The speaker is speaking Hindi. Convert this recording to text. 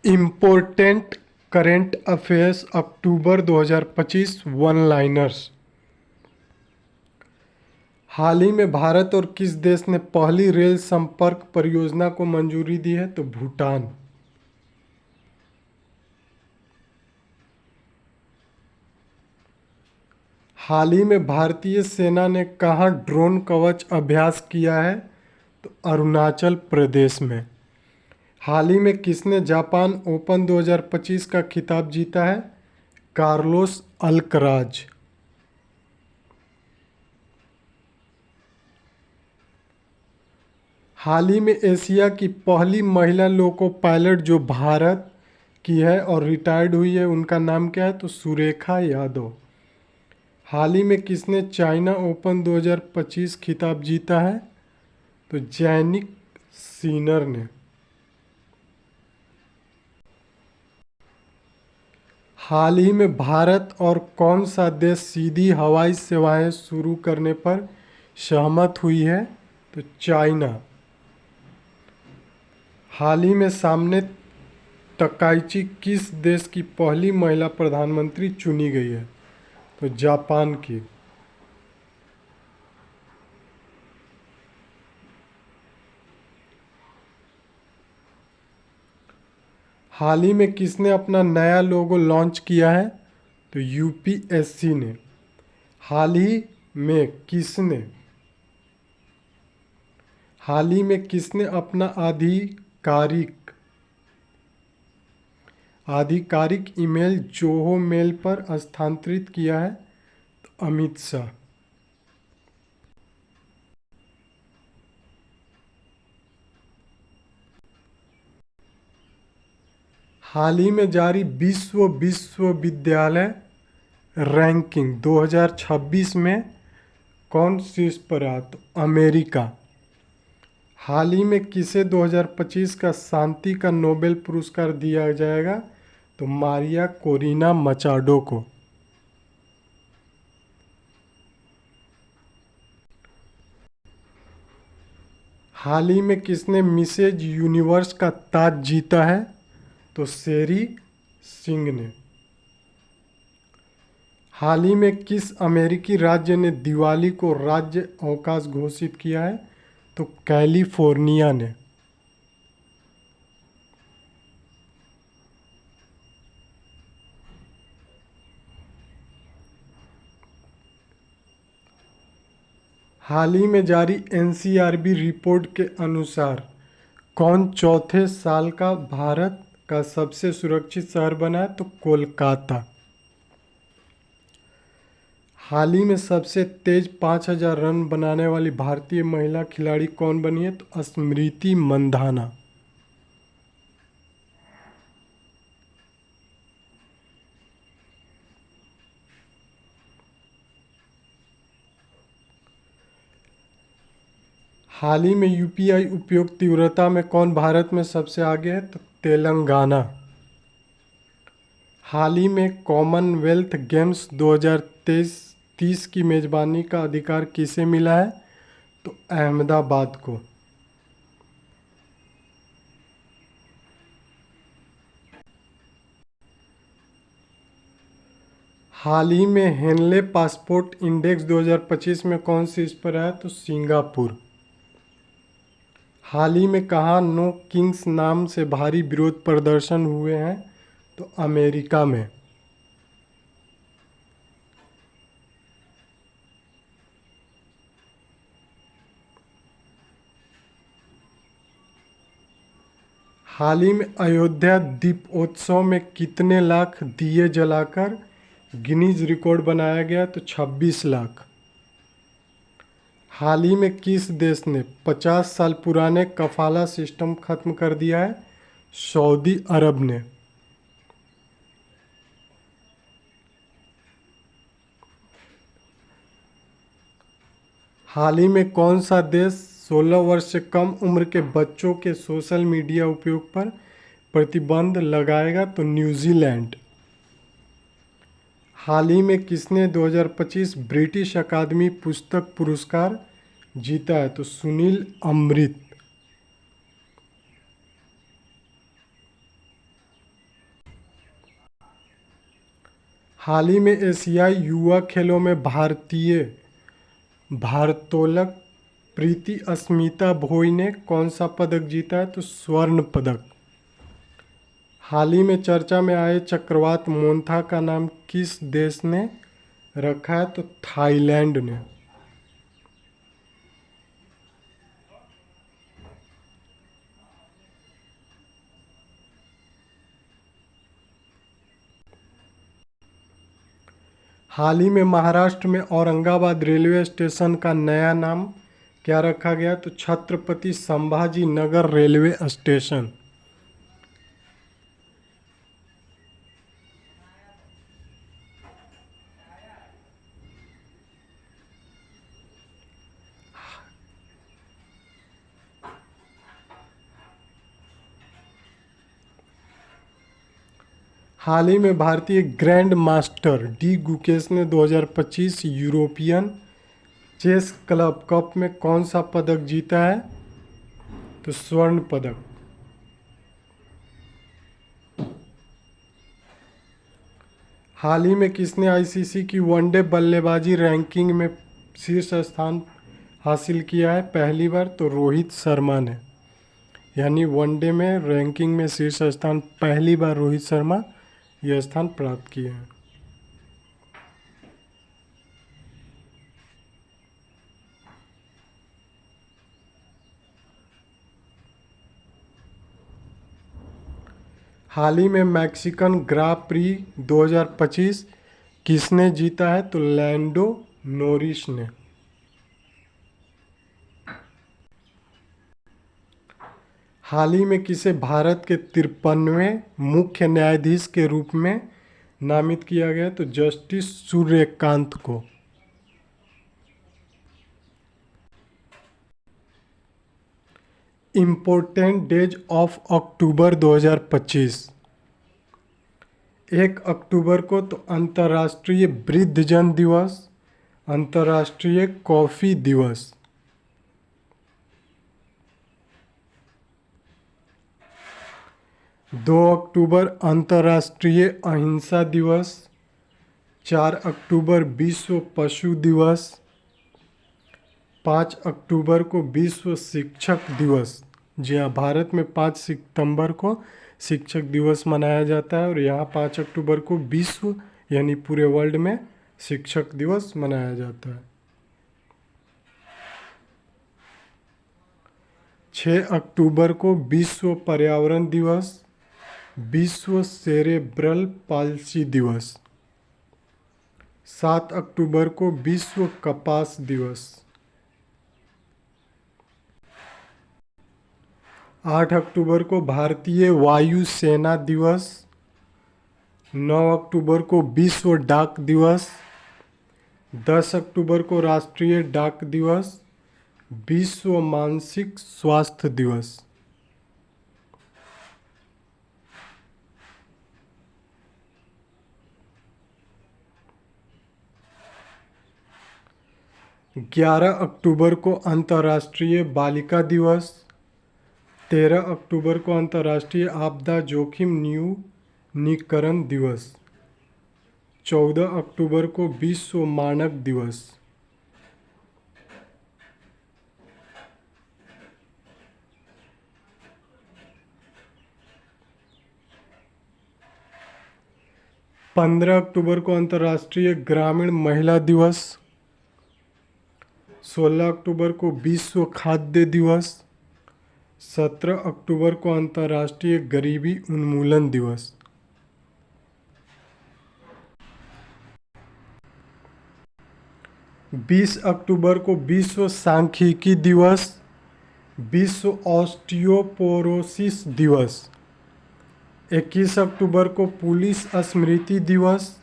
इम्पोर्टेंट करेंट अफेयर्स अक्टूबर 2025 वन लाइनर्स। हाल ही में भारत और किस देश ने पहली रेल संपर्क परियोजना को मंजूरी दी है? तो भूटान। हाल ही में भारतीय सेना ने कहाँ ड्रोन कवच अभ्यास किया है? तो अरुणाचल प्रदेश में। हाल ही में किसने जापान ओपन 2025 का खिताब जीता है? Carlos Alcaraz. हाल ही में एशिया की पहली महिला लोको पायलट जो भारत की है और रिटायर्ड हुई है, उनका नाम क्या है? तो सुरेखा यादव। हाल ही में किसने चाइना ओपन 2025 खिताब जीता है? तो जैनिक सीनर ने। हाल ही में भारत और कौन सा देश सीधी हवाई सेवाएं शुरू करने पर सहमत हुई है? तो चाइना। हाल ही में सामने तकाइची किस देश की पहली महिला प्रधानमंत्री चुनी गई है? तो जापान की। हाल ही में किसने अपना नया लोगो लॉन्च किया है? तो यूपीएससी ने। हाल ही में किसने अपना आधिकारिक ईमेल जोहो मेल पर स्थानांतरित किया है? तो अमित शाह। हाल ही में जारी विश्व विश्वविद्यालय रैंकिंग 2026 में कौन शीर्ष पर आया? तो अमेरिका। हाल ही में किसे 2025 का शांति का नोबेल पुरस्कार दिया जाएगा? तो मारिया कोरिना मचाडो को। हाल ही में किसने मिसेज यूनिवर्स का ताज जीता है? तो शेरी सिंह ने। हाल ही में किस अमेरिकी राज्य ने दिवाली को राज्य अवकाश घोषित किया है? तो कैलिफोर्निया ने। हाल ही में जारी एनसीआरबी रिपोर्ट के अनुसार कौन चौथे साल का भारत का सबसे सुरक्षित शहर बना है? तो कोलकाता। हाल ही में सबसे तेज 5000 रन बनाने वाली भारतीय महिला खिलाड़ी कौन बनी है? तो स्मृति मंधाना। हाल ही में यूपीआई उपयोग तीव्रता में कौन भारत में सबसे आगे है? तो तेलंगाना। हाल ही में कॉमनवेल्थ गेम्स 2023 की मेज़बानी का अधिकार किसे मिला है? तो अहमदाबाद को। हाल ही में हेनले पासपोर्ट इंडेक्स 2025 में कौन शीर्ष पर आया? तो सिंगापुर। हाल ही में कहाँ नो किंग्स नाम से भारी विरोध प्रदर्शन हुए हैं? तो अमेरिका में। हाल ही में अयोध्या दीपोत्सव में कितने लाख दिए जलाकर गिनीज रिकॉर्ड बनाया गया? तो 26 लाख। हाल ही में किस देश ने 50 साल पुराने कफाला सिस्टम खत्म कर दिया है? सऊदी अरब ने। हाल ही में कौन सा देश 16 वर्ष से कम उम्र के बच्चों के सोशल मीडिया उपयोग पर प्रतिबंध लगाएगा? तो न्यूजीलैंड। हाल ही में किसने 2025 ब्रिटिश अकादमी पुस्तक पुरस्कार जीता है? तो सुनील अमृत। हाल ही में एशियाई युवा खेलों में भारतीय भारोत्तोलक प्रीति अस्मिता भोई ने कौन सा पदक जीता है? तो स्वर्ण पदक। हाल ही में चर्चा में आए चक्रवात मोन्था का नाम किस देश ने रखा है? तो थाईलैंड ने। हाल ही में महाराष्ट्र में औरंगाबाद रेलवे स्टेशन का नया नाम क्या रखा गया? तो छत्रपति संभाजी नगर रेलवे स्टेशन। हाल ही में भारतीय ग्रैंड मास्टर डी गुकेश ने 2025 यूरोपियन चेस क्लब कप में कौन सा पदक जीता है? तो स्वर्ण पदक। हाल ही में किसने आईसीसी की वनडे बल्लेबाजी रैंकिंग में शीर्ष स्थान हासिल किया है पहली बार? तो रोहित शर्मा ने। यानी वनडे में रैंकिंग में शीर्ष स्थान पहली बार रोहित शर्मा यह स्थान प्राप्त किए हैं। हाल ही में मैक्सिकन ग्रा प्री 2025 किसने जीता है? तो लैंडो नोरिस ने। हाल ही में किसे भारत के 53वें मुख्य न्यायाधीश के रूप में नामित किया गया? तो जस्टिस सूर्यकांत को। Important days of October 2025। 1 अक्टूबर को तो अंतर्राष्ट्रीय वृद्धजन दिवस, अंतर्राष्ट्रीय कॉफ़ी दिवस। 2 अक्टूबर अंतर्राष्ट्रीय अहिंसा दिवस। 4 अक्टूबर विश्व पशु दिवस। 5 अक्टूबर को विश्व शिक्षक दिवस। जी हाँ, भारत में 5 सितंबर को शिक्षक दिवस मनाया जाता है और यहाँ 5 अक्टूबर को विश्व यानी पूरे वर्ल्ड में शिक्षक दिवस मनाया जाता है। 6 अक्टूबर को विश्व पर्यावरण दिवस, विश्व सेरेब्रल पाल्सी दिवस। 7 अक्टूबर को विश्व कपास दिवस। 8 अक्टूबर को भारतीय वायु सेना दिवस। 9 अक्टूबर को विश्व डाक दिवस। 10 अक्टूबर को राष्ट्रीय डाक दिवस, विश्व मानसिक स्वास्थ्य दिवस। ग्यारह अक्टूबर को अंतर्राष्ट्रीय बालिका दिवस। 13 अक्टूबर को अंतर्राष्ट्रीय आपदा जोखिम न्यूनीकरण दिवस। 14 अक्टूबर को विश्व मानक दिवस। पंद्रह अक्टूबर को अंतर्राष्ट्रीय ग्रामीण महिला दिवस। 16 अक्टूबर को विश्व खाद्य दिवस। 17 अक्टूबर को अंतर्राष्ट्रीय गरीबी उन्मूलन दिवस। बीस अक्टूबर को विश्व सांख्यिकी दिवस, विश्व ऑस्टियोपोरोसिस दिवस। 21 अक्टूबर को पुलिस स्मृति दिवस।